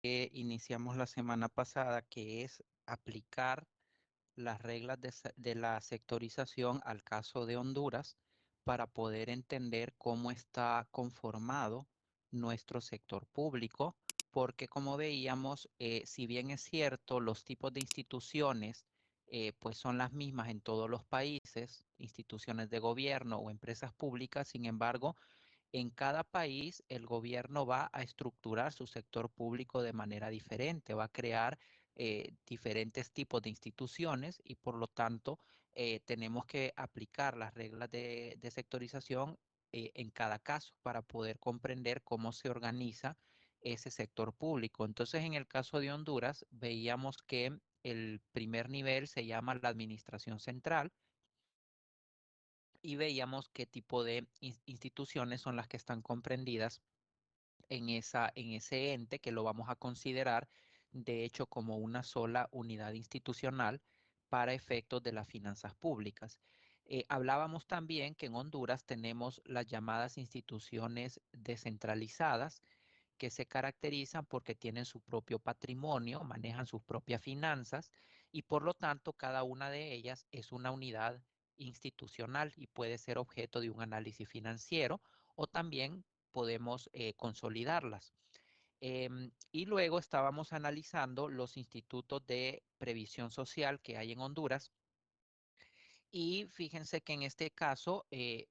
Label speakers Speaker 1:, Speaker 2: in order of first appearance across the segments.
Speaker 1: que iniciamos la semana pasada, que es aplicar las reglas de la sectorización al caso de Honduras para poder entender cómo está conformado nuestro sector público, porque como veíamos, si bien es cierto, los tipos de instituciones pues son las mismas en todos los países, instituciones de gobierno o empresas públicas. Sin embargo, en cada país el gobierno va a estructurar su sector público de manera diferente, va a crear diferentes tipos de instituciones y por lo tanto tenemos que aplicar las reglas de sectorización en cada caso para poder comprender cómo se organiza ese sector público. Entonces, en el caso de Honduras, veíamos que el primer nivel se llama la administración central y veíamos qué tipo de instituciones son las que están comprendidas en ese ente que lo vamos a considerar, de hecho, como una sola unidad institucional para efectos de las finanzas públicas. Hablábamos también que en Honduras tenemos las llamadas instituciones descentralizadas, que se caracterizan porque tienen su propio patrimonio, manejan sus propias finanzas y por lo tanto cada una de ellas es una unidad institucional y puede ser objeto de un análisis financiero o también podemos consolidarlas. Y luego estábamos analizando los institutos de previsión social que hay en Honduras y fíjense que en este caso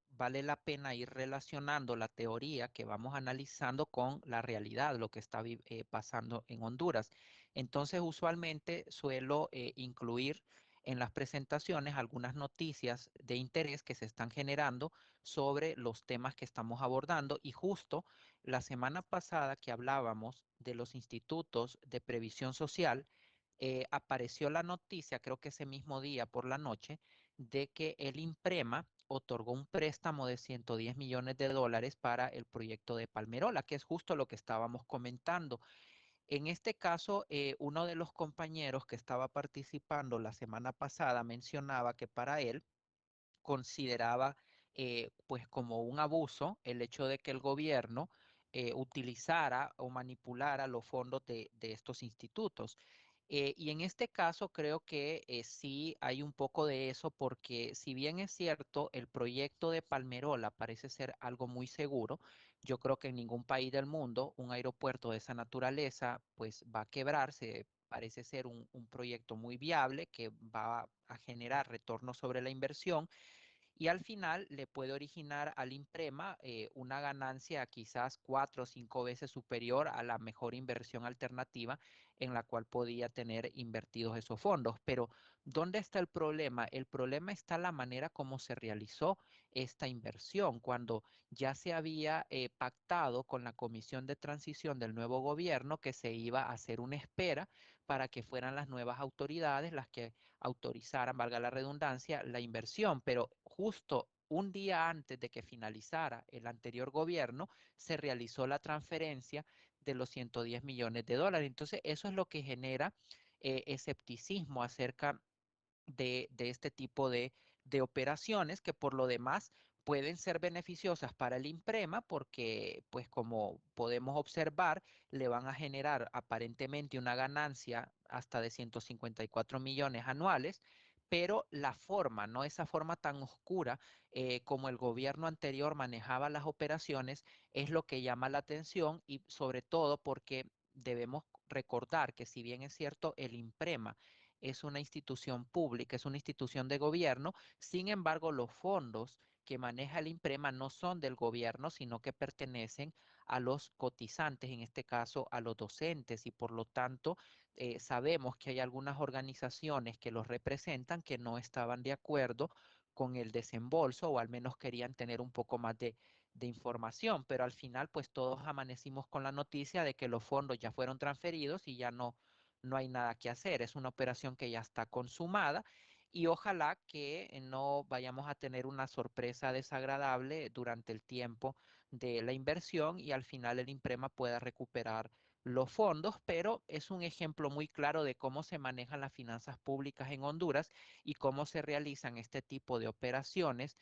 Speaker 1: vale la pena ir relacionando la teoría que vamos analizando con la realidad, lo que está pasando en Honduras. Entonces, usualmente suelo incluir en las presentaciones algunas noticias de interés que se están generando sobre los temas que estamos abordando. Y justo la semana pasada que hablábamos de los institutos de previsión social, apareció la noticia, creo que ese mismo día por la noche, de que el Imprema otorgó un préstamo de 110 millones de dólares para el proyecto de Palmerola, que es justo lo que estábamos comentando. En este caso, uno de los compañeros que estaba participando la semana pasada mencionaba que para él consideraba pues como un abuso el hecho de que el gobierno utilizara o manipulara los fondos de estos institutos. Y en este caso creo que sí hay un poco de eso porque si bien es cierto, el proyecto de Palmerola parece ser algo muy seguro, yo creo que en ningún país del mundo un aeropuerto de esa naturaleza pues va a quebrarse. Parece ser un proyecto muy viable que va a generar retorno sobre la inversión y al final le puede originar al Imprema una ganancia quizás 4 o 5 veces superior a la mejor inversión alternativa en la cual podía tener invertidos esos fondos. Pero ¿dónde está el problema? El problema está en la manera como se realizó esta inversión, cuando ya se había pactado con la Comisión de Transición del nuevo gobierno que se iba a hacer una espera para que fueran las nuevas autoridades las que autorizaran, valga la redundancia, la inversión, pero justo un día antes de que finalizara el anterior gobierno, se realizó la transferencia de los 110 millones de dólares. Entonces, eso es lo que genera escepticismo acerca de este tipo de operaciones que por lo demás pueden ser beneficiosas para el Imprema porque, pues como podemos observar, le van a generar aparentemente una ganancia hasta de 154 millones anuales, pero la forma, no esa forma tan oscura como el gobierno anterior manejaba las operaciones, es lo que llama la atención y sobre todo porque debemos recordar que si bien es cierto, el Imprema es una institución pública, es una institución de gobierno. Sin embargo, los fondos que maneja el Imprema no son del gobierno, sino que pertenecen a los cotizantes, en este caso a los docentes, y por lo tanto sabemos que hay algunas organizaciones que los representan que no estaban de acuerdo con el desembolso o al menos querían tener un poco más de información, pero al final pues todos amanecimos con la noticia de que los fondos ya fueron transferidos y ya no hay nada que hacer. Es una operación que ya está consumada y ojalá que no vayamos a tener una sorpresa desagradable durante el tiempo de la inversión y al final el Imprema pueda recuperar los fondos, pero es un ejemplo muy claro de cómo se manejan las finanzas públicas en Honduras y cómo se realizan este tipo de operaciones.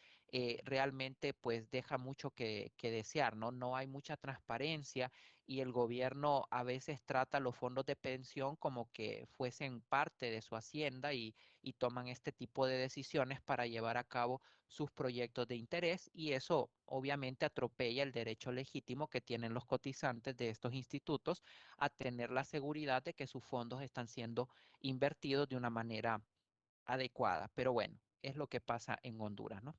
Speaker 1: Realmente pues deja mucho que desear, ¿no? No hay mucha transparencia y el gobierno a veces trata los fondos de pensión como que fuesen parte de su hacienda y toman este tipo de decisiones para llevar a cabo sus proyectos de interés y eso obviamente atropella el derecho legítimo que tienen los cotizantes de estos institutos a tener la seguridad de que sus fondos están siendo invertidos de una manera adecuada. Pero bueno, es lo que pasa en Honduras, ¿no?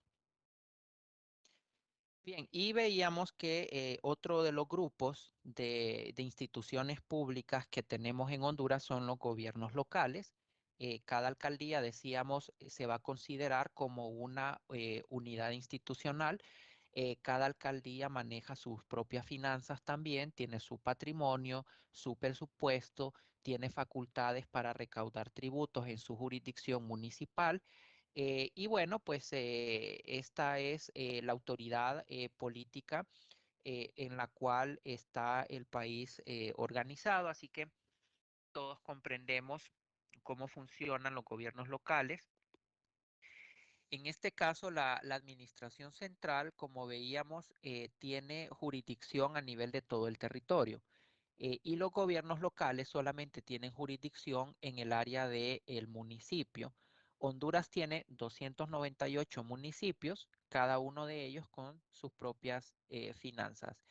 Speaker 1: Bien, y veíamos que otro de los grupos de instituciones públicas que tenemos en Honduras son los gobiernos locales. Cada alcaldía, decíamos, se va a considerar como una unidad institucional. Cada alcaldía maneja sus propias finanzas también, tiene su patrimonio, su presupuesto, tiene facultades para recaudar tributos en su jurisdicción municipal y bueno, pues esta es la autoridad política en la cual está el país organizado, así que todos comprendemos cómo funcionan los gobiernos locales. En este caso, la administración central, como veíamos, tiene jurisdicción a nivel de todo el territorio. Y los gobiernos locales solamente tienen jurisdicción en el área del municipio. Honduras tiene 298 municipios, cada uno de ellos con sus propias finanzas.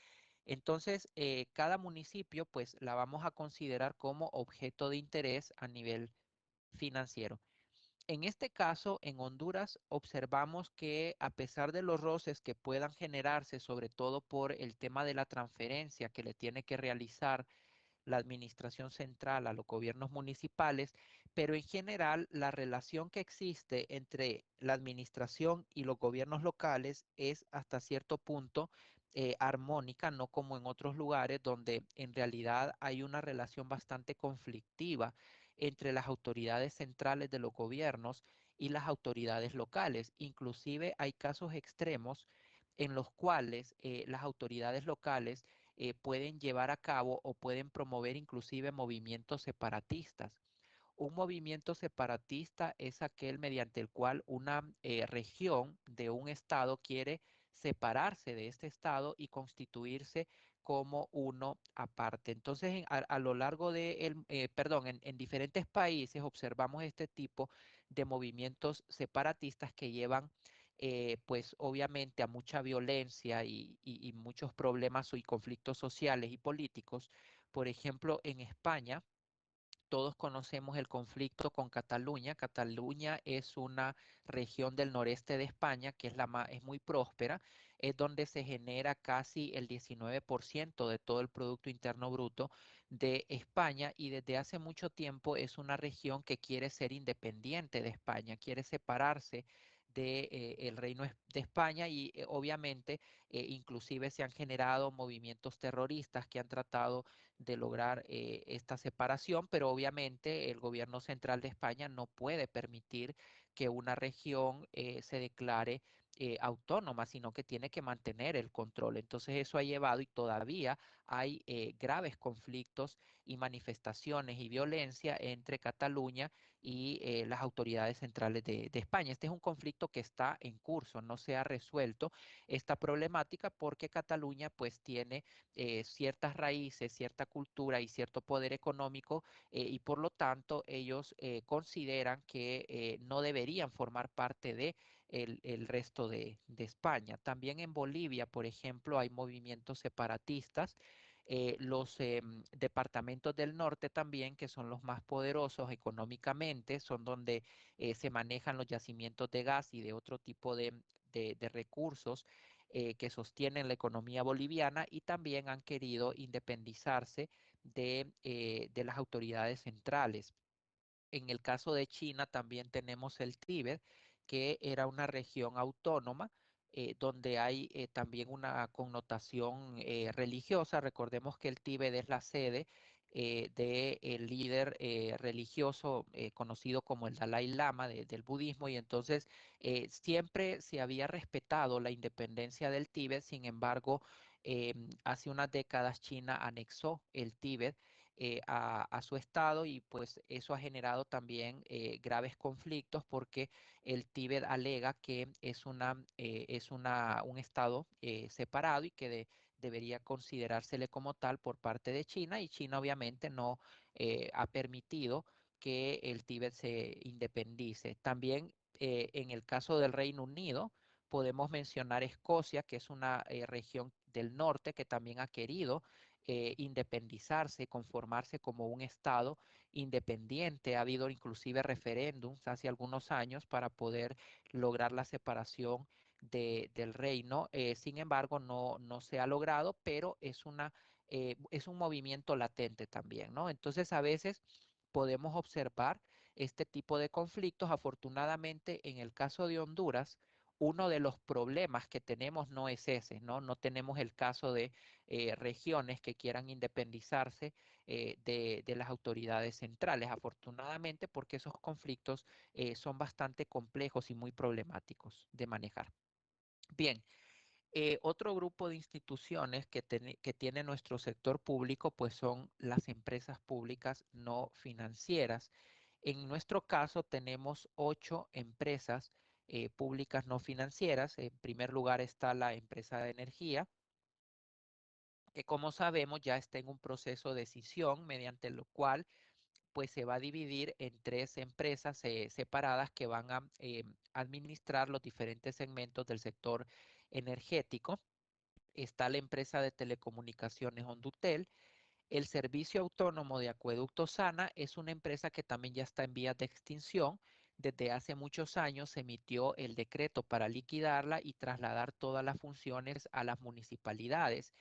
Speaker 1: Entonces, cada municipio, pues la vamos a considerar como objeto de interés a nivel financiero. En este caso, en Honduras, observamos que a pesar de los roces que puedan generarse, sobre todo por el tema de la transferencia que le tiene que realizar la administración central, a los gobiernos municipales, pero en general la relación que existe entre la administración y los gobiernos locales es hasta cierto punto armónica, no como en otros lugares donde en realidad hay una relación bastante conflictiva entre las autoridades centrales de los gobiernos y las autoridades locales. Inclusive hay casos extremos en los cuales las autoridades locales pueden llevar a cabo o pueden promover inclusive movimientos separatistas. Un movimiento separatista es aquel mediante el cual una región de un estado quiere separarse de este estado y constituirse como uno aparte. Entonces, a lo largo de, perdón, en diferentes países observamos este tipo de movimientos separatistas que llevan pues obviamente a mucha violencia y muchos problemas y conflictos sociales y políticos. Por ejemplo, en España, todos conocemos el conflicto con Cataluña. Cataluña es una región del noreste de España que es, es muy próspera, es donde se genera casi el 19% de todo el Producto Interno Bruto de España y desde hace mucho tiempo es una región que quiere ser independiente de España, quiere separarse de, el reino de España y obviamente inclusive se han generado movimientos terroristas que han tratado de lograr esta separación, pero obviamente el gobierno central de España no puede permitir que una región se declare autónoma, sino que tiene que mantener el control. Entonces eso ha llevado y todavía hay graves conflictos y manifestaciones y violencia entre Cataluña y las autoridades centrales de España. Este es un conflicto que está en curso, no se ha resuelto esta problemática porque Cataluña pues tiene ciertas raíces, cierta cultura y cierto poder económico y por lo tanto ellos consideran que no deberían formar parte de el resto de España. También en Bolivia, por ejemplo, hay movimientos separatistas. Los departamentos del norte también, que son los más poderosos económicamente, son donde se manejan los yacimientos de gas y de otro tipo de recursos que sostienen la economía boliviana y también han querido independizarse de las autoridades centrales. En el caso de China también tenemos el Tíbet, que era una región autónoma, donde hay también una connotación religiosa. Recordemos que el Tíbet es la sede del líder religioso conocido como el Dalai Lama del budismo y entonces siempre se había respetado la independencia del Tíbet, sin embargo, hace unas décadas China anexó el Tíbet a su estado y pues eso ha generado también graves conflictos porque el Tíbet alega que es un estado separado y que debería considerársele como tal por parte de China, y China obviamente no ha permitido que el Tíbet se independice. También en el caso del Reino Unido, podemos mencionar Escocia, que es una región del norte que también ha querido independizarse, conformarse como un estado independiente. Ha habido inclusive referéndums hace algunos años para poder lograr la separación del reino. Sin embargo, no se ha logrado, pero es un movimiento latente también, ¿no? Entonces, a veces podemos observar este tipo de conflictos. Afortunadamente, en el caso de Honduras, uno de los problemas que tenemos no es ese, ¿no? No tenemos el caso de regiones que quieran independizarse de las autoridades centrales, afortunadamente, porque esos conflictos son bastante complejos y muy problemáticos de manejar. Bien, otro grupo de instituciones que tiene nuestro sector público, pues son las empresas públicas no financieras. En nuestro caso tenemos 8 empresas públicas no financieras. En primer lugar está la empresa de energía, que como sabemos ya está en un proceso de escisión, mediante lo cual pues se va a dividir en 3 empresas separadas que van a administrar los diferentes segmentos del sector energético. Está la empresa de telecomunicaciones Hondutel. El Servicio Autónomo de Acueducto Sana es una empresa que también ya está en vías de extinción. Desde hace muchos años se emitió el decreto para liquidarla y trasladar todas las funciones a las municipalidades.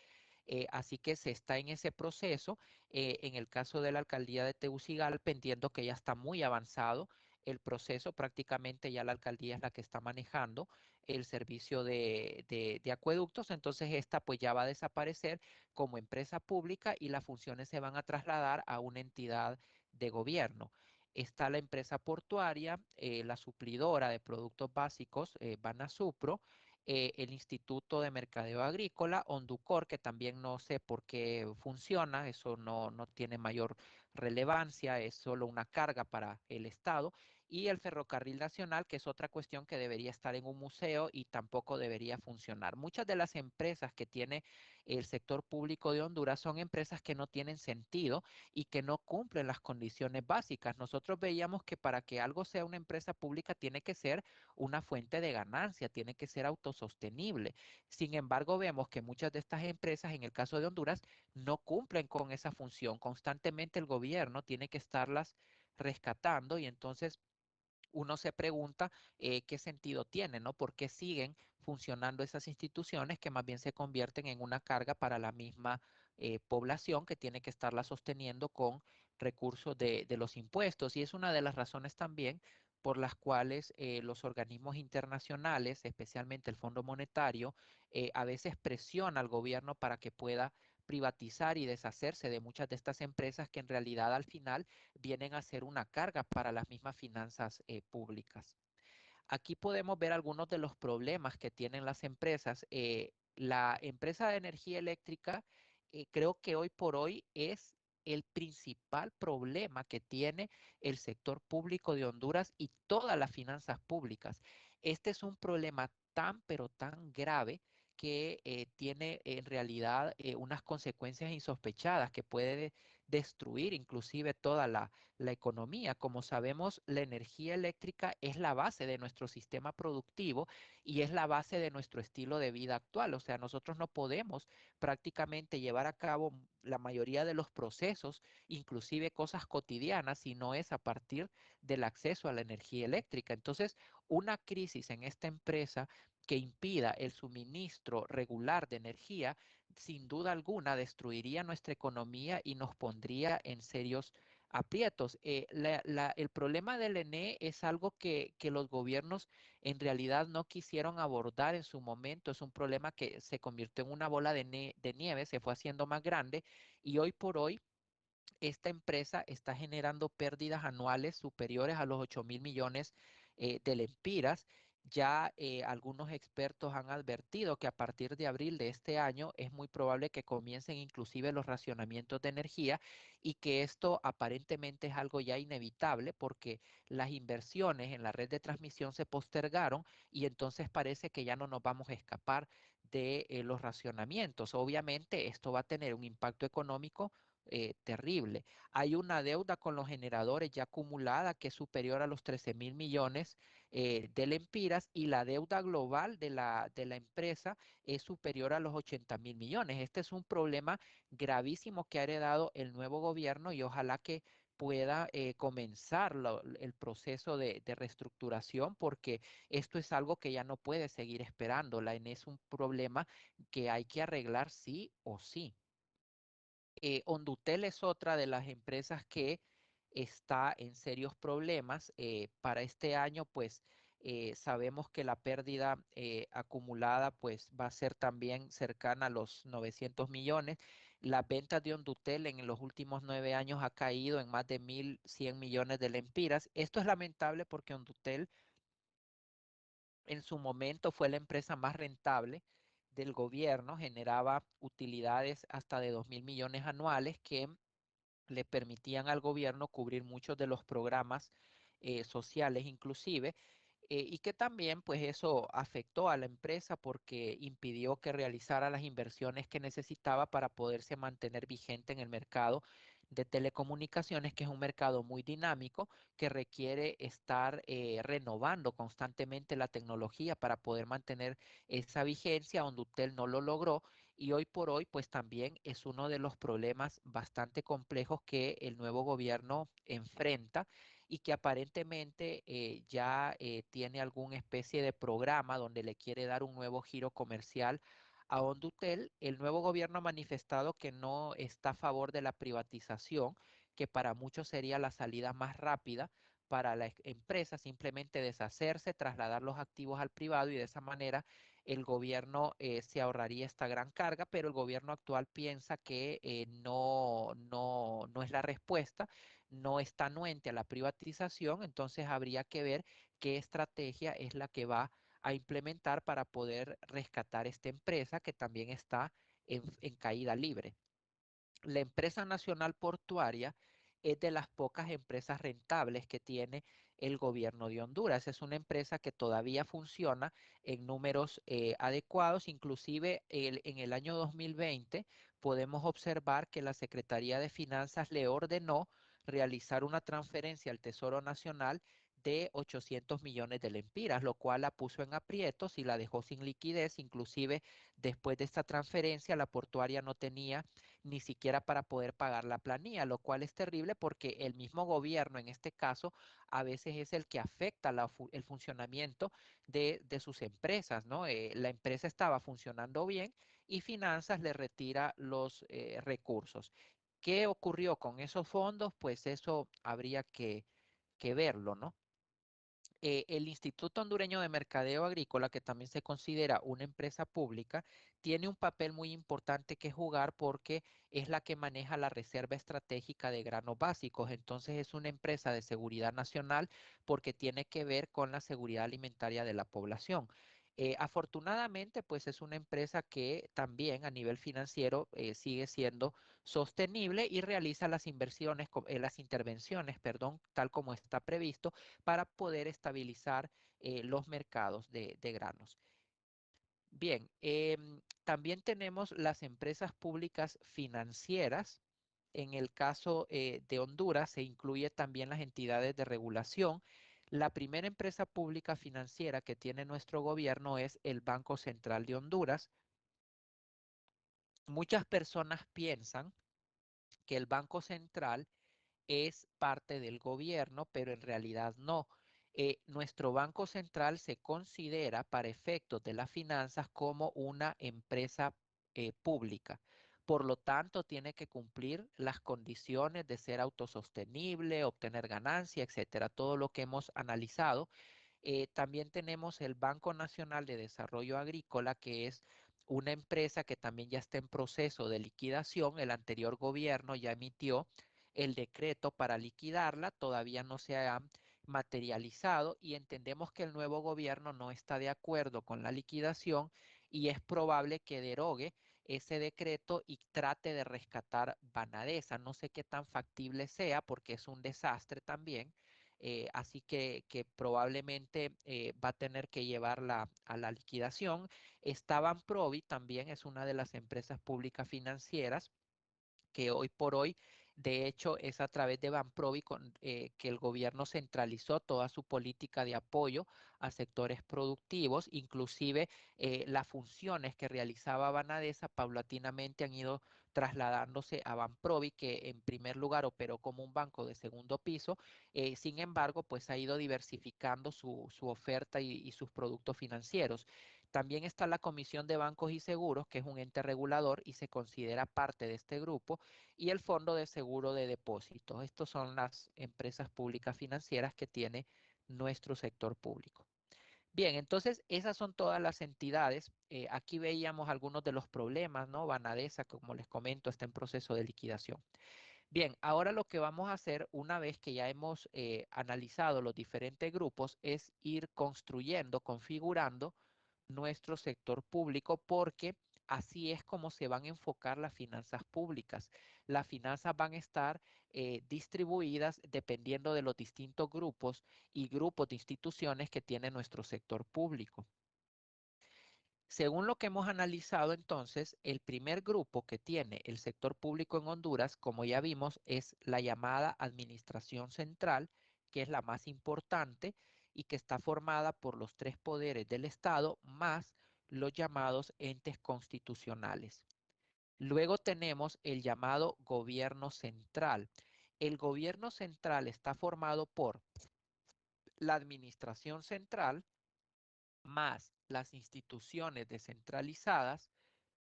Speaker 1: Así que se está en ese proceso. En el caso de la alcaldía de Tegucigalpa, entiendo que ya está muy avanzado el proceso. Prácticamente ya la alcaldía es la que está manejando el servicio de acueductos. Entonces esta pues ya va a desaparecer como empresa pública y las funciones se van a trasladar a una entidad de gobierno. Está la empresa portuaria, la suplidora de productos básicos, Banasupro, el Instituto de Mercadeo Agrícola, Onducor, que también no sé por qué funciona, eso no tiene mayor relevancia, es solo una carga para el Estado, y el Ferrocarril Nacional, que es otra cuestión que debería estar en un museo y tampoco debería funcionar. Muchas de las empresas que tiene el sector público de Honduras son empresas que no tienen sentido y que no cumplen las condiciones básicas. Nosotros veíamos que para que algo sea una empresa pública tiene que ser una fuente de ganancia, tiene que ser autosostenible. Sin embargo, vemos que muchas de estas empresas, en el caso de Honduras, no cumplen con esa función. Constantemente el gobierno tiene que estarlas rescatando, y entonces uno se pregunta qué sentido tiene, ¿no? ¿Por qué siguen funcionando esas instituciones que más bien se convierten en una carga para la misma población, que tiene que estarla sosteniendo con recursos de los impuestos? Y es una de las razones también por las cuales los organismos internacionales, especialmente el Fondo Monetario, a veces presiona al gobierno para que pueda privatizar y deshacerse de muchas de estas empresas que en realidad al final vienen a ser una carga para las mismas finanzas públicas. Aquí podemos ver algunos de los problemas que tienen las empresas. La empresa de energía eléctrica, creo que hoy por hoy es el principal problema que tiene el sector público de Honduras y todas las finanzas públicas. Este es un problema tan, pero tan grave que tiene en realidad unas consecuencias insospechadas que puede destruir inclusive toda la economía. Como sabemos, la energía eléctrica es la base de nuestro sistema productivo y es la base de nuestro estilo de vida actual. O sea, nosotros no podemos prácticamente llevar a cabo la mayoría de los procesos, inclusive cosas cotidianas, si no es a partir del acceso a la energía eléctrica. Entonces, una crisis en esta empresa que impida el suministro regular de energía, sin duda alguna destruiría nuestra economía y nos pondría en serios aprietos. El problema del ENE es algo que los gobiernos en realidad no quisieron abordar en su momento. Es un problema que se convirtió en una bola de nieve, se fue haciendo más grande, y hoy por hoy esta empresa está generando pérdidas anuales superiores a los 8.000 millones de lempiras. Ya algunos expertos han advertido que a partir de abril de este año es muy probable que comiencen inclusive los racionamientos de energía, y que esto aparentemente es algo ya inevitable porque las inversiones en la red de transmisión se postergaron, y entonces parece que ya no nos vamos a escapar de los racionamientos. Obviamente esto va a tener un impacto económico terrible. Hay una deuda con los generadores ya acumulada que es superior a los 13.000 millones de lempiras, y la deuda global de la empresa es superior a los 80.000 millones. Este es un problema gravísimo que ha heredado el nuevo gobierno, y ojalá que pueda comenzar el proceso de reestructuración, porque esto es algo que ya no puede seguir esperando. La ENE es un problema que hay que arreglar sí o sí. Hondutel es otra de las empresas que está en serios problemas. Para este año, pues sabemos que la pérdida acumulada pues va a ser también cercana a los 900 millones. Las ventas de Hondutel en los últimos 9 años ha caído en más de 1.100 millones de lempiras. Esto es lamentable porque Hondutel en su momento fue la empresa más rentable del gobierno, generaba utilidades hasta de 2.000 millones anuales que le permitían al gobierno cubrir muchos de los programas sociales inclusive, y que también pues eso afectó a la empresa porque impidió que realizara las inversiones que necesitaba para poderse mantener vigente en el mercado de telecomunicaciones, que es un mercado muy dinámico que requiere estar renovando constantemente la tecnología para poder mantener esa vigencia. Hondutel no lo logró, y hoy por hoy pues también es uno de los problemas bastante complejos que el nuevo gobierno enfrenta, y que aparentemente ya tiene alguna especie de programa donde le quiere dar un nuevo giro comercial a Hondutel. El nuevo gobierno ha manifestado que no está a favor de la privatización, que para muchos sería la salida más rápida para la empresa, simplemente deshacerse, trasladar los activos al privado, y de esa manera el gobierno se ahorraría esta gran carga. Pero el gobierno actual piensa que no es la respuesta, no está anuente a la privatización. Entonces habría que ver qué estrategia es la que va a implementar para poder rescatar esta empresa que también está en caída libre. La empresa nacional portuaria es de las pocas empresas rentables que tiene el gobierno de Honduras. Es una empresa que todavía funciona en números adecuados. Inclusive en el año 2020 podemos observar que la Secretaría de Finanzas le ordenó realizar una transferencia al Tesoro Nacional de 800 millones de lempiras, lo cual la puso en aprietos y la dejó sin liquidez. Inclusive después de esta transferencia, la portuaria no tenía ni siquiera para poder pagar la planilla, lo cual es terrible porque el mismo gobierno, en este caso, a veces es el que afecta el funcionamiento de sus empresas, ¿no? La empresa estaba funcionando bien y Finanzas le retira los recursos. ¿Qué ocurrió con esos fondos? Pues eso habría que verlo, ¿no? El Instituto Hondureño de Mercadeo Agrícola, que también se considera una empresa pública, tiene un papel muy importante que jugar porque es la que maneja la reserva estratégica de granos básicos. Entonces es una empresa de seguridad nacional porque tiene que ver con la seguridad alimentaria de la población. Afortunadamente, pues es una empresa que también a nivel financiero sigue siendo sostenible y realiza las inversiones, las intervenciones, perdón, tal como está previsto para poder estabilizar los mercados de granos. Bien, también tenemos las empresas públicas financieras. En el caso de Honduras se incluye también las entidades de regulación. La primera empresa pública financiera que tiene nuestro gobierno es el Banco Central de Honduras. Muchas personas piensan que el Banco Central es parte del gobierno, pero en realidad no. Nuestro Banco Central se considera para efectos de las finanzas como una empresa pública. Por lo tanto, tiene que cumplir las condiciones de ser autosostenible, obtener ganancia, etcétera, todo lo que hemos analizado. También tenemos el Banco Nacional de Desarrollo Agrícola, que es una empresa que también ya está en proceso de liquidación. El anterior gobierno ya emitió el decreto para liquidarla, todavía no se ha materializado, y entendemos que el nuevo gobierno no está de acuerdo con la liquidación, y es probable que derogue ese decreto y trate de rescatar Banadesa. No sé qué tan factible sea porque es un desastre también. Así que probablemente va a tener que llevarla a la liquidación. Está Banprovi, también es una de las empresas públicas financieras que hoy por hoy, de hecho, es a través de Banprovi que el gobierno centralizó toda su política de apoyo a sectores productivos, inclusive las funciones que realizaba Banadesa paulatinamente han ido trasladándose a Banprovi, que en primer lugar operó como un banco de segundo piso, sin embargo, pues ha ido diversificando su oferta y sus productos financieros. También está la Comisión de Bancos y Seguros, que es un ente regulador y se considera parte de este grupo, y el Fondo de Seguro de Depósitos. Estas son las empresas públicas financieras que tiene nuestro sector público. Bien, entonces esas son todas las entidades. Aquí veíamos algunos de los problemas, ¿no? Banadesa, como les comento, está en proceso de liquidación. Bien, ahora lo que vamos a hacer una vez que ya hemos analizado los diferentes grupos es ir construyendo, configurando nuestro sector público porque así es como se van a enfocar las finanzas públicas. Las finanzas van a estar distribuidas dependiendo de los distintos grupos y grupos de instituciones que tiene nuestro sector público. Según lo que hemos analizado entonces, el primer grupo que tiene el sector público en Honduras, como ya vimos, es la llamada Administración Central, que es la más importante y que está formada por los tres poderes del Estado más los llamados entes constitucionales. Luego tenemos el llamado Gobierno Central. El Gobierno Central está formado por la Administración Central más las instituciones descentralizadas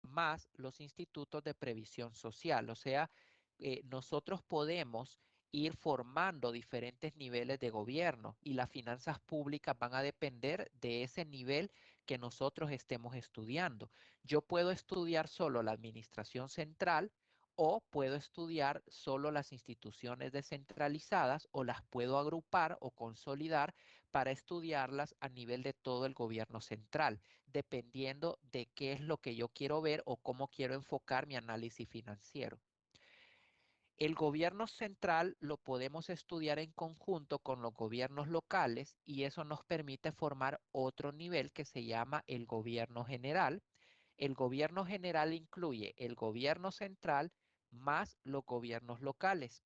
Speaker 1: más los institutos de previsión social. O sea, nosotros podemos ir formando diferentes niveles de gobierno y las finanzas públicas van a depender de ese nivel que nosotros estemos estudiando. Yo puedo estudiar solo la administración central o puedo estudiar solo las instituciones descentralizadas o las puedo agrupar o consolidar para estudiarlas a nivel de todo el gobierno central dependiendo de qué es lo que yo quiero ver o cómo quiero enfocar mi análisis financiero. El gobierno central lo podemos estudiar en conjunto con los gobiernos locales y eso nos permite formar otro nivel que se llama el gobierno general. El gobierno general incluye el gobierno central más los gobiernos locales.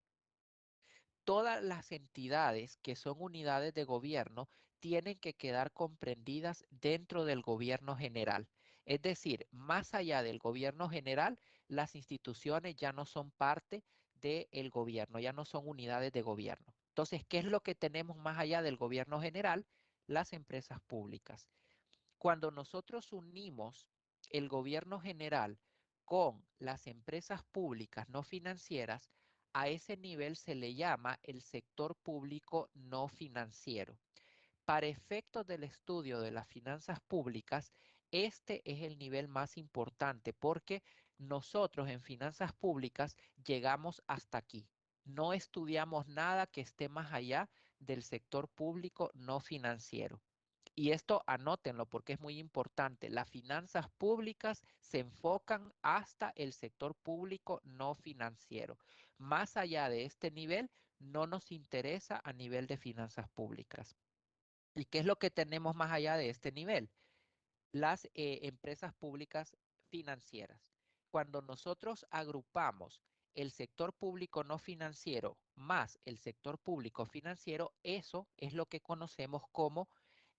Speaker 1: Todas las entidades que son unidades de gobierno tienen que quedar comprendidas dentro del gobierno general. Es decir, más allá del gobierno general, las instituciones ya no son parte del gobierno, ya no son unidades de gobierno. Entonces, ¿qué es lo que tenemos más allá del gobierno general? Las empresas públicas. Cuando nosotros unimos el gobierno general con las empresas públicas no financieras, a ese nivel se le llama el sector público no financiero. Para efectos del estudio de las finanzas públicas, este es el nivel más importante porque nosotros en finanzas públicas llegamos hasta aquí. No estudiamos nada que esté más allá del sector público no financiero. Y esto anótenlo porque es muy importante. Las finanzas públicas se enfocan hasta el sector público no financiero. Más allá de este nivel, no nos interesa a nivel de finanzas públicas. ¿Y qué es lo que tenemos más allá de este nivel? Las empresas públicas financieras. Cuando nosotros agrupamos el sector público no financiero más el sector público financiero, eso es lo que conocemos como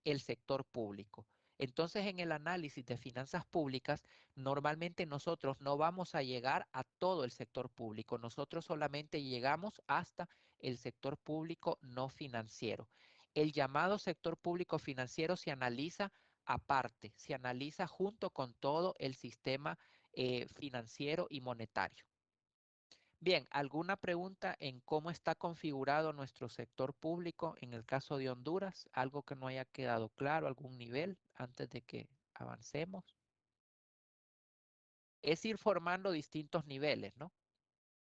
Speaker 1: el sector público. Entonces, en el análisis de finanzas públicas, normalmente nosotros no vamos a llegar a todo el sector público, nosotros solamente llegamos hasta el sector público no financiero. El llamado sector público financiero se analiza aparte, se analiza junto con todo el sistema financiero y monetario. Bien, ¿alguna pregunta en cómo está configurado nuestro sector público en el caso de Honduras? ¿Algo que no haya quedado claro, algún nivel antes de que avancemos? Es ir formando distintos niveles, ¿no?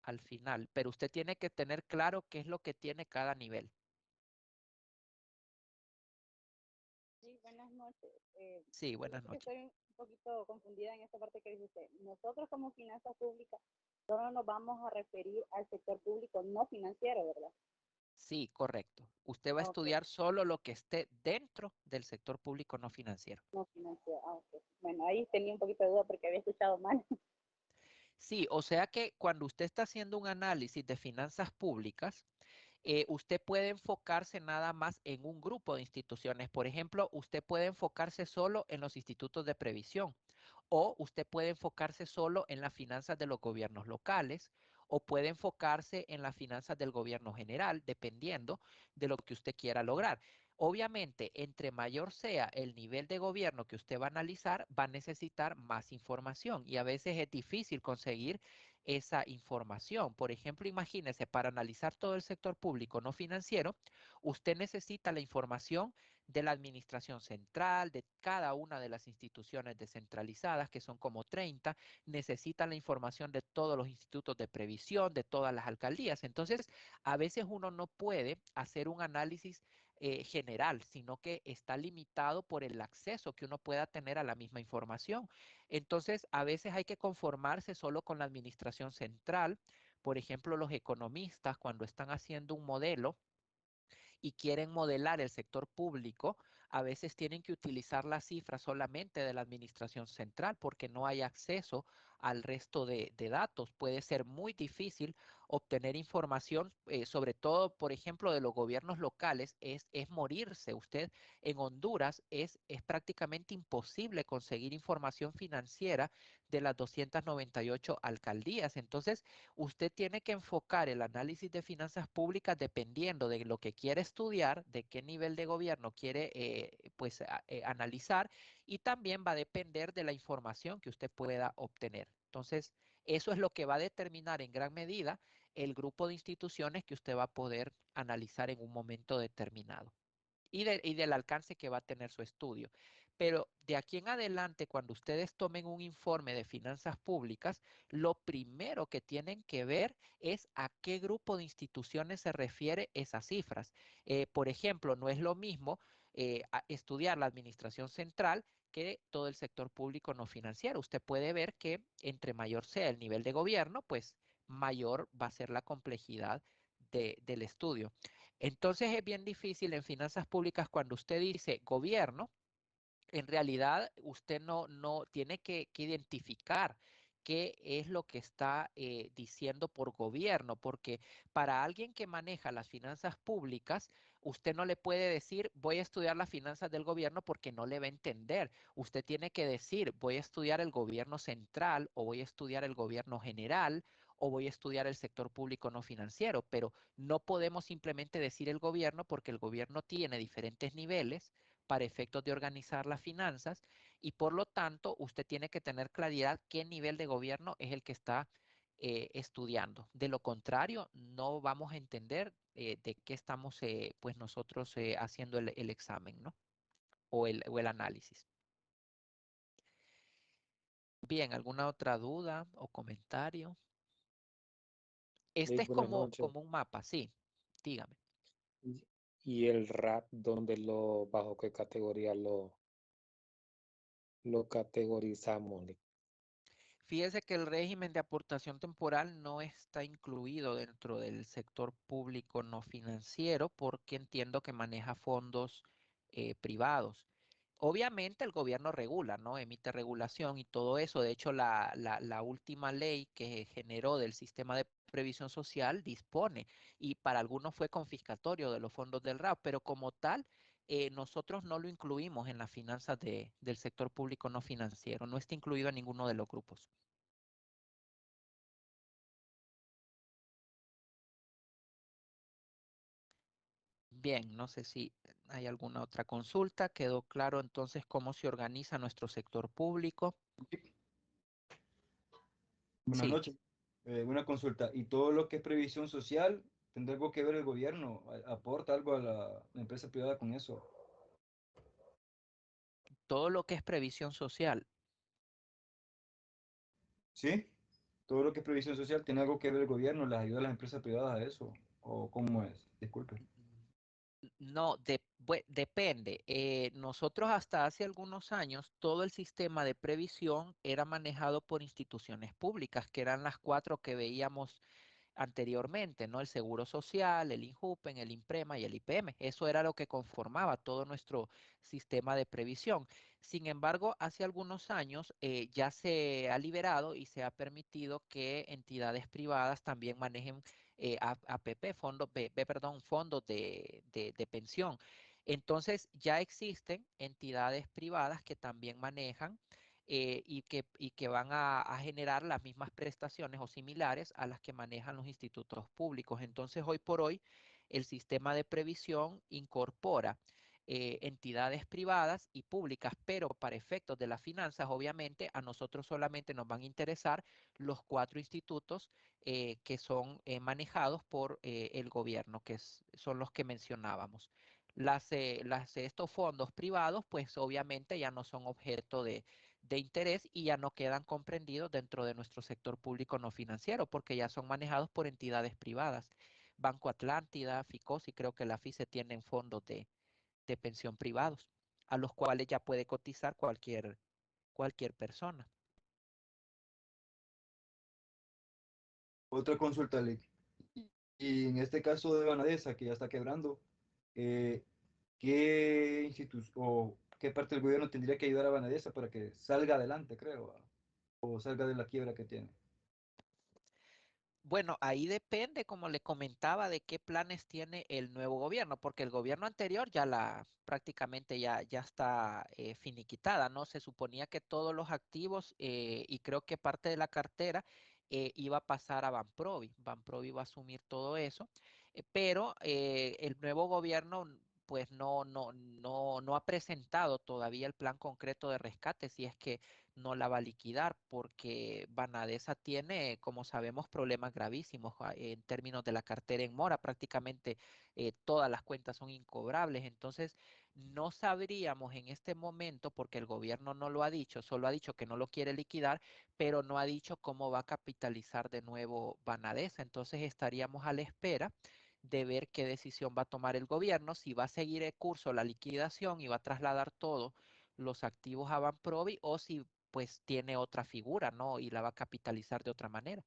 Speaker 1: Al final, pero usted tiene que tener claro qué es lo que tiene cada nivel.
Speaker 2: Sí, buenas noches.
Speaker 1: Sí, buenas
Speaker 2: Fíjate que
Speaker 1: noches.
Speaker 2: estoy un poquito confundida en esta parte que dice usted. Nosotros como finanzas públicas solo nos vamos a referir al sector público no financiero, ¿verdad?
Speaker 1: Sí, correcto. Usted va a
Speaker 2: Ok,
Speaker 1: estudiar solo lo que esté dentro del sector público no financiero.
Speaker 2: no financiero. Ah, ok. Bueno, ahí tenía un poquito de duda porque había escuchado mal.
Speaker 1: Sí, o sea que cuando usted está haciendo un análisis de finanzas públicas, usted puede enfocarse nada más en un grupo de instituciones. Por ejemplo, usted puede enfocarse solo en los institutos de previsión o usted puede enfocarse solo en las finanzas de los gobiernos locales o puede enfocarse en las finanzas del gobierno general, dependiendo de lo que usted quiera lograr. Obviamente, entre mayor sea el nivel de gobierno que usted va a analizar, va a necesitar más información y a veces es difícil conseguir esa información. Por ejemplo, imagínese, para analizar todo el sector público no financiero, usted necesita la información de la administración central, de cada una de las instituciones descentralizadas, que son como 30, necesita la información de todos los institutos de previsión, de todas las alcaldías. Entonces, a veces uno no puede hacer un análisis general, sino que está limitado por el acceso que uno pueda tener a la misma información. Entonces, a veces hay que conformarse solo con la administración central. Por ejemplo, los economistas, cuando están haciendo un modelo y quieren modelar el sector público, a veces tienen que utilizar las cifras solamente de la administración central porque no hay acceso al resto de datos. Puede ser muy difícil obtener información, sobre todo, por ejemplo, de los gobiernos locales, es morirse. Usted en Honduras es prácticamente imposible conseguir información financiera de las 298 alcaldías. Entonces, usted tiene que enfocar el análisis de finanzas públicas dependiendo de lo que quiere estudiar, de qué nivel de gobierno quiere pues analizar y también va a depender de la información que usted pueda obtener. Entonces, eso es lo que va a determinar en gran medida el grupo de instituciones que usted va a poder analizar en un momento determinado y del alcance que va a tener su estudio. Pero de aquí en adelante, cuando ustedes tomen un informe de finanzas públicas, lo primero que tienen que ver es a qué grupo de instituciones se refiere esas cifras. Por ejemplo, no es lo mismo estudiar la administración central que todo el sector público no financiero. Usted puede ver que entre mayor sea el nivel de gobierno, pues mayor va a ser la complejidad del estudio. Entonces es bien difícil en finanzas públicas cuando usted dice gobierno, en realidad usted no tiene que identificar qué es lo que está diciendo por gobierno, porque para alguien que maneja las finanzas públicas, usted no le puede decir voy a estudiar las finanzas del gobierno porque no le va a entender. Usted tiene que decir voy a estudiar el gobierno central o voy a estudiar el gobierno general o voy a estudiar el sector público no financiero, pero no podemos simplemente decir el gobierno porque el gobierno tiene diferentes niveles para efectos de organizar las finanzas y por lo tanto usted tiene que tener claridad qué nivel de gobierno es el que está estudiando. De lo contrario, no vamos a entender de qué estamos pues nosotros haciendo el examen, ¿no? O el análisis. Bien, ¿alguna otra duda o comentario? Este es
Speaker 3: Buenas
Speaker 1: como,
Speaker 3: noches.
Speaker 1: como un mapa, sí, dígame.
Speaker 3: ¿Y el rap, bajo qué categoría lo categorizamos?
Speaker 1: Fíjese que el régimen de aportación temporal no está incluido dentro del sector público no financiero porque entiendo que maneja fondos privados. Obviamente el gobierno regula, ¿no? Emite regulación y todo eso. De hecho, la última ley que generó del sistema de previsión social dispone y para algunos fue confiscatorio de los fondos del RAP, pero como tal, nosotros no lo incluimos en las finanzas del sector público no financiero. No está incluido en ninguno de los grupos. Bien, no sé si hay alguna otra consulta. ¿Quedó claro entonces cómo se organiza nuestro sector público?
Speaker 4: Buenas
Speaker 1: Sí,
Speaker 4: noches. Una consulta. ¿Y todo lo que es previsión social, tendrá algo que ver el gobierno? ¿Aporta algo a la empresa privada con eso?
Speaker 1: todo lo que es previsión social.
Speaker 4: ¿Sí? ¿Todo lo que es previsión social tiene algo que ver el gobierno? ¿Les ayuda a las empresas privadas a eso? ¿O cómo es? Disculpe.
Speaker 1: No, depende. Nosotros hasta hace algunos años, todo el sistema de previsión era manejado por instituciones públicas, que eran las cuatro que veíamos anteriormente, ¿no? El Seguro Social, el INJUPEN, el INPREMA y el IPM. Eso era lo que conformaba todo nuestro sistema de previsión. Sin embargo, hace algunos años ya se ha liberado y se ha permitido que entidades privadas también manejen APP, fondos de pensión. Entonces, ya existen entidades privadas que también manejan y que van a generar las mismas prestaciones o similares a las que manejan los institutos públicos. Entonces, hoy por hoy, el sistema de previsión incorpora entidades privadas y públicas, pero para efectos de las finanzas, obviamente, a nosotros solamente nos van a interesar los 4 institutos que son manejados por el gobierno, son los que mencionábamos. Estos fondos privados, pues obviamente ya no son objeto de interés y ya no quedan comprendidos dentro de nuestro sector público no financiero, porque ya son manejados por entidades privadas. Banco Atlántida, FICOS y creo que la FICE tienen fondos de pensión privados, a los cuales ya puede cotizar cualquier persona.
Speaker 4: Otra consulta, Lick. Y en este caso de Banadesa, que ya está quebrando, eh, ¿qué o qué parte del gobierno tendría que ayudar a Banadesa para que salga adelante, creo, o salga de la quiebra que tiene?
Speaker 1: Bueno, ahí depende, como le comentaba, de qué planes tiene el nuevo gobierno, porque el gobierno anterior prácticamente ya está finiquitada, ¿no? Se suponía que todos los activos y creo que parte de la cartera iba a pasar a Banprovi. Banprovi iba a asumir todo eso, pero el nuevo gobierno pues no ha presentado todavía el plan concreto de rescate, si es que no la va a liquidar porque Banadesa tiene, como sabemos, problemas gravísimos en términos de la cartera en mora. Prácticamente todas las cuentas son incobrables. Entonces, no sabríamos en este momento, porque el gobierno no lo ha dicho, solo ha dicho que no lo quiere liquidar, pero no ha dicho cómo va a capitalizar de nuevo Banadesa. Entonces, estaríamos a la espera de ver qué decisión va a tomar el gobierno, si va a seguir el curso la liquidación y va a trasladar todos los activos a Banprovi o si pues tiene otra figura, ¿no? Y la va a capitalizar de otra manera.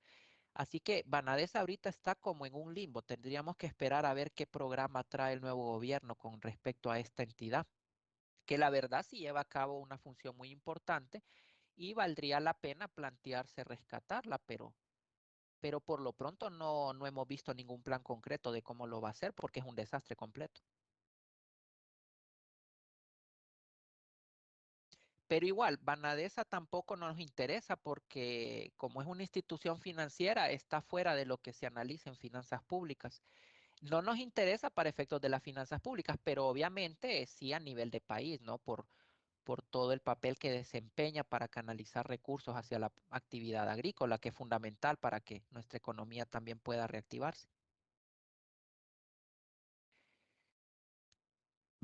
Speaker 1: Así que Banadesa ahorita está como en un limbo. Tendríamos que esperar a ver qué programa trae el nuevo gobierno con respecto a esta entidad, que la verdad sí lleva a cabo una función muy importante y valdría la pena plantearse rescatarla, pero por lo pronto no hemos visto ningún plan concreto de cómo lo va a hacer porque es un desastre completo. Pero igual, Banadesa tampoco nos interesa porque como es una institución financiera, está fuera de lo que se analiza en finanzas públicas. No nos interesa para efectos de las finanzas públicas, pero obviamente sí a nivel de país, ¿no? Por todo el papel que desempeña para canalizar recursos hacia la actividad agrícola, que es fundamental para que nuestra economía también pueda reactivarse.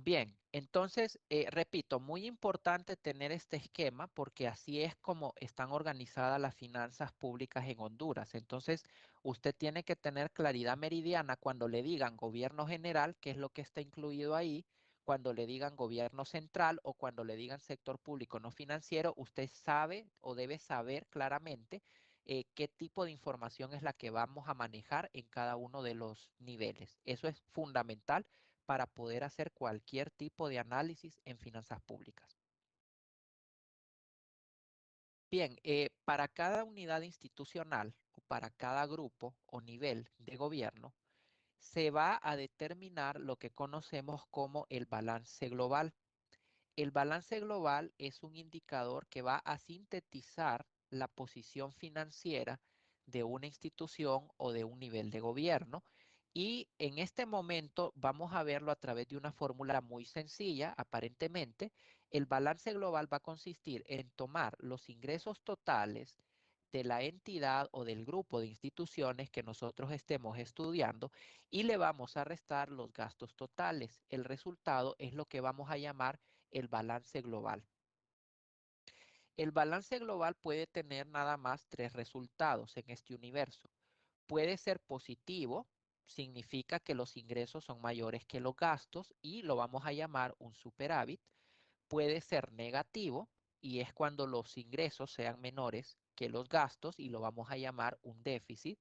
Speaker 1: Bien, entonces, repito, muy importante tener este esquema porque así es como están organizadas las finanzas públicas en Honduras. Entonces, usted tiene que tener claridad meridiana cuando le digan gobierno general, qué es lo que está incluido ahí, cuando le digan gobierno central o cuando le digan sector público no financiero, usted sabe o debe saber claramente qué tipo de información es la que vamos a manejar en cada uno de los niveles. Eso es fundamental para poder hacer cualquier tipo de análisis en finanzas públicas. Bien, para cada unidad institucional o para cada grupo o nivel de gobierno, se va a determinar lo que conocemos como el balance global. El balance global es un indicador que va a sintetizar la posición financiera de una institución o de un nivel de gobierno. Y en este momento vamos a verlo a través de una fórmula muy sencilla, aparentemente. El balance global va a consistir en tomar los ingresos totales de la entidad o del grupo de instituciones que nosotros estemos estudiando y le vamos a restar los gastos totales. El resultado es lo que vamos a llamar el balance global. El balance global puede tener nada más 3 resultados en este universo. Puede ser positivo, significa que los ingresos son mayores que los gastos y lo vamos a llamar un superávit. Puede ser negativo y es cuando los ingresos sean menores que los gastos y lo vamos a llamar un déficit.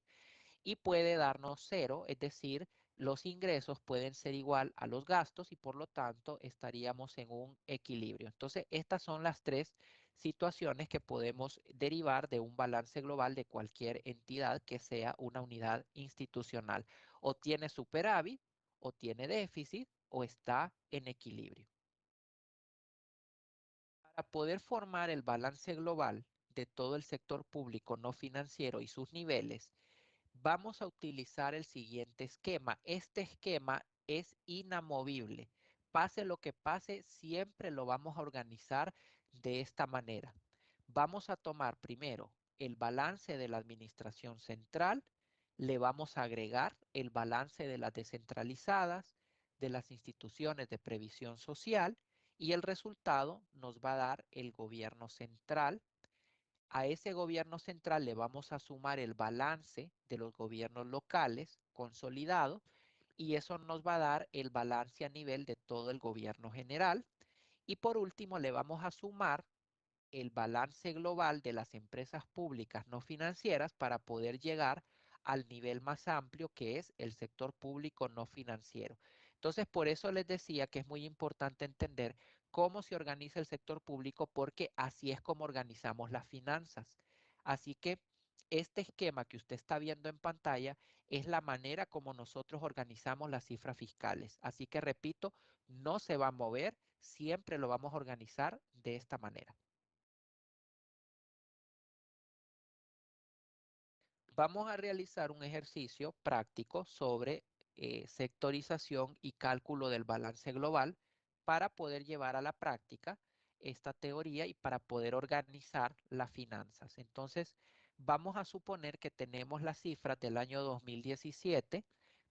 Speaker 1: y puede darnos cero, es decir, los ingresos pueden ser igual a los gastos y por lo tanto estaríamos en un equilibrio. Entonces, estas son las tres situaciones que podemos derivar de un balance global de cualquier entidad que sea una unidad institucional. O tiene superávit, o tiene déficit, o está en equilibrio. Para poder formar el balance global de todo el sector público no financiero y sus niveles, vamos a utilizar el siguiente esquema. Este esquema es inamovible. Pase lo que pase, siempre lo vamos a organizar de esta manera. Vamos a tomar primero el balance de la administración central, le vamos a agregar el balance de las descentralizadas, de las instituciones de previsión social y el resultado nos va a dar el gobierno central. A ese gobierno central le vamos a sumar el balance de los gobiernos locales consolidado y eso nos va a dar el balance a nivel de todo el gobierno general. Y por último le vamos a sumar el balance global de las empresas públicas no financieras para poder llegar al nivel más amplio que es el sector público no financiero. Entonces, por eso les decía que es muy importante entender cómo se organiza el sector público porque así es como organizamos las finanzas. Así que este esquema que usted está viendo en pantalla es la manera como nosotros organizamos las cifras fiscales. Así que repito, no se va a mover, siempre lo vamos a organizar de esta manera. Vamos a realizar un ejercicio práctico sobre sectorización y cálculo del balance global para poder llevar a la práctica esta teoría y para poder organizar las finanzas. Entonces, vamos a suponer que tenemos las cifras del año 2017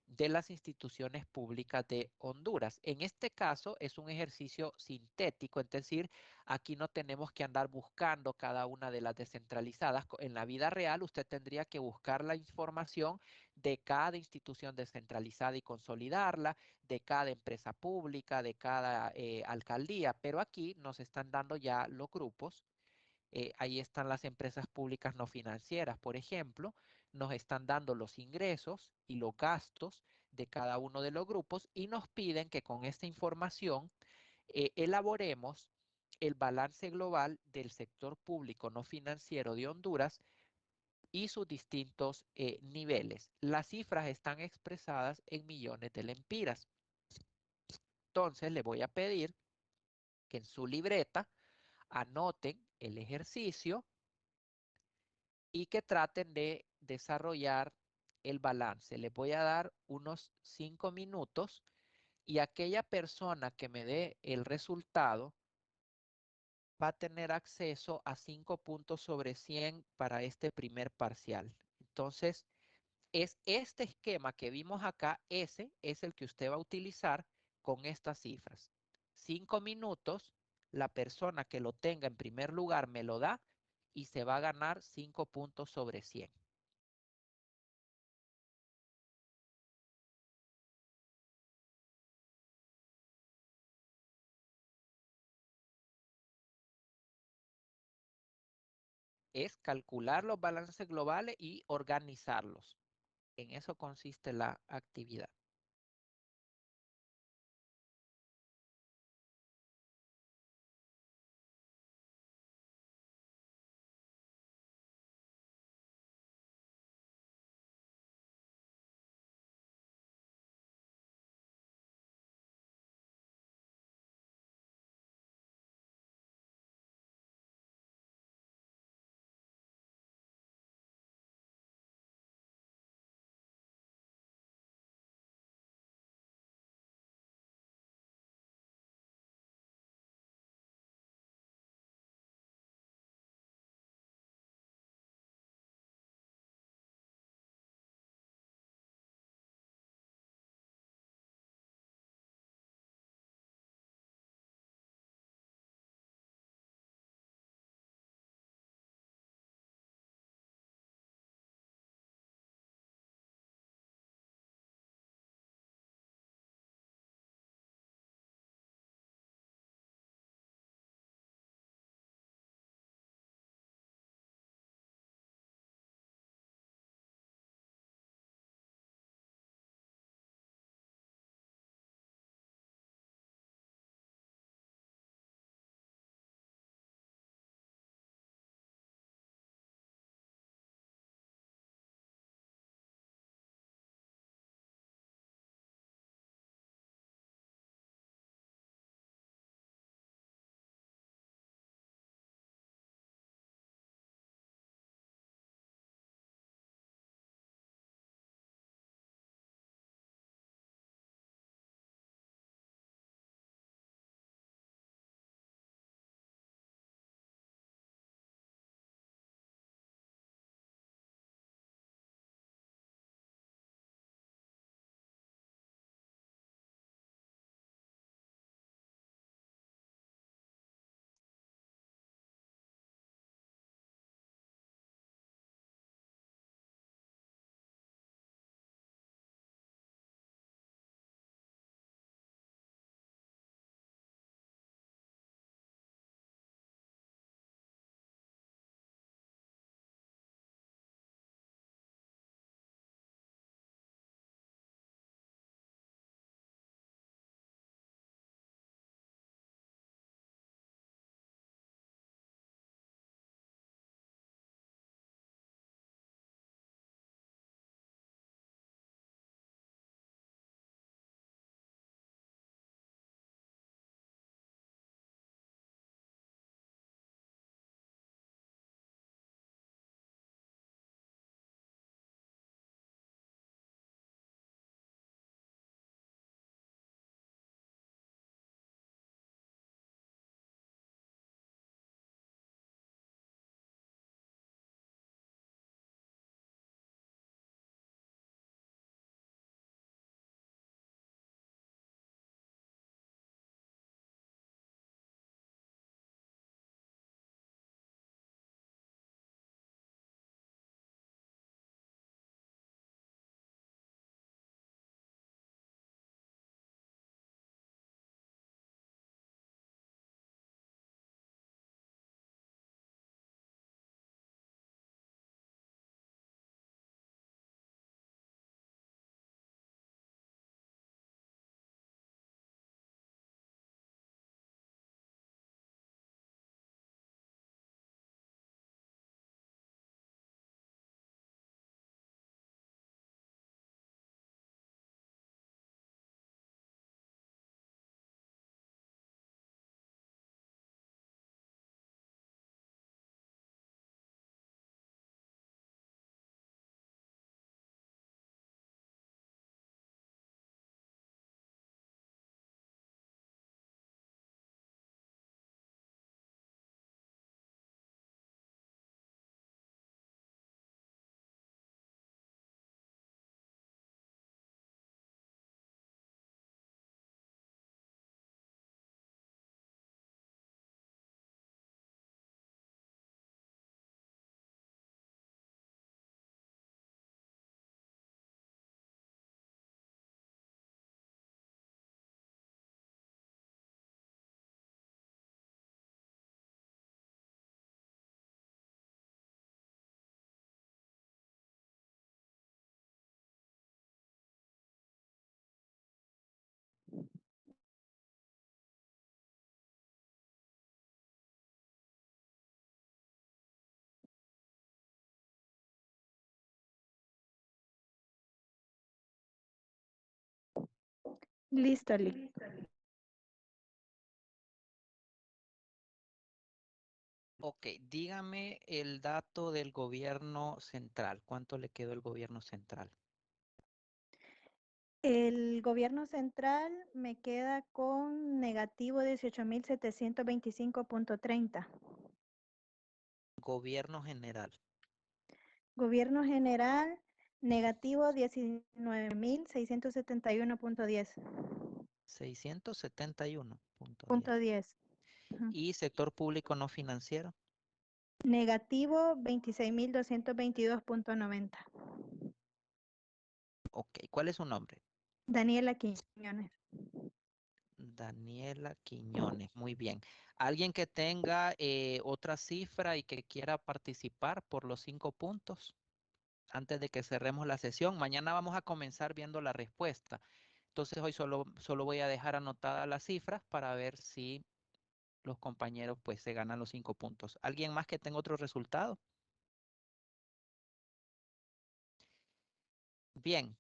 Speaker 1: de las instituciones públicas de Honduras. En este caso es un ejercicio sintético, es decir, aquí no tenemos que andar buscando cada una de las descentralizadas. En la vida real usted tendría que buscar la información de cada institución descentralizada y consolidarla, de cada empresa pública, de cada alcaldía, pero aquí nos están dando ya los grupos. Ahí están las empresas públicas no financieras, por ejemplo, nos están dando los ingresos y los gastos de cada uno de los grupos y nos piden que con esta información elaboremos el balance global del sector público no financiero de Honduras y sus distintos niveles. Las cifras están expresadas en millones de lempiras. Entonces le voy a pedir que en su libreta anoten el ejercicio y que traten de desarrollar el balance. Les voy a dar unos 5 minutos y aquella persona que me dé el resultado va a tener acceso a 5 puntos sobre 100 para este primer parcial. Entonces, es este esquema que vimos acá, ese es el que usted va a utilizar con estas cifras. 5 minutos, la persona que lo tenga en primer lugar me lo da y se va a ganar 5 puntos sobre 100. Es calcular los balances globales y organizarlos. En eso consiste la actividad.
Speaker 5: Listo, Lick.
Speaker 1: Ok, dígame el dato del gobierno central. ¿Cuánto le quedó el gobierno central?
Speaker 5: El gobierno central me queda con negativo 18.725.30.
Speaker 1: Gobierno general.
Speaker 5: Gobierno general, negativo 19.671.10.
Speaker 1: 671.10.
Speaker 5: Ujú.
Speaker 1: Y sector público no financiero.
Speaker 5: Negativo 26.222.90.
Speaker 1: Ok, ¿cuál es su nombre?
Speaker 5: Daniela Quiñones.
Speaker 1: Daniela Quiñones, muy bien. ¿Alguien que tenga otra cifra y que quiera participar por los 5 puntos? Antes de que cerremos la sesión, mañana vamos a comenzar viendo la respuesta. Entonces hoy solo voy a dejar anotadas las cifras para ver si los compañeros pues se ganan los 5 puntos. ¿Alguien más que tenga otro resultado? Bien,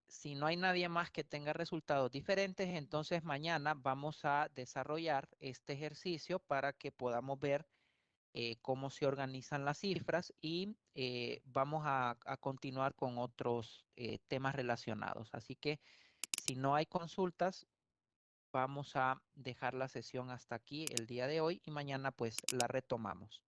Speaker 1: si no hay nadie más que tenga resultados diferentes, entonces mañana vamos a desarrollar este ejercicio para que podamos ver cómo se organizan las cifras y vamos a continuar con otros temas relacionados. Así que si no hay consultas, vamos a dejar la sesión hasta aquí el día de hoy y mañana pues la retomamos.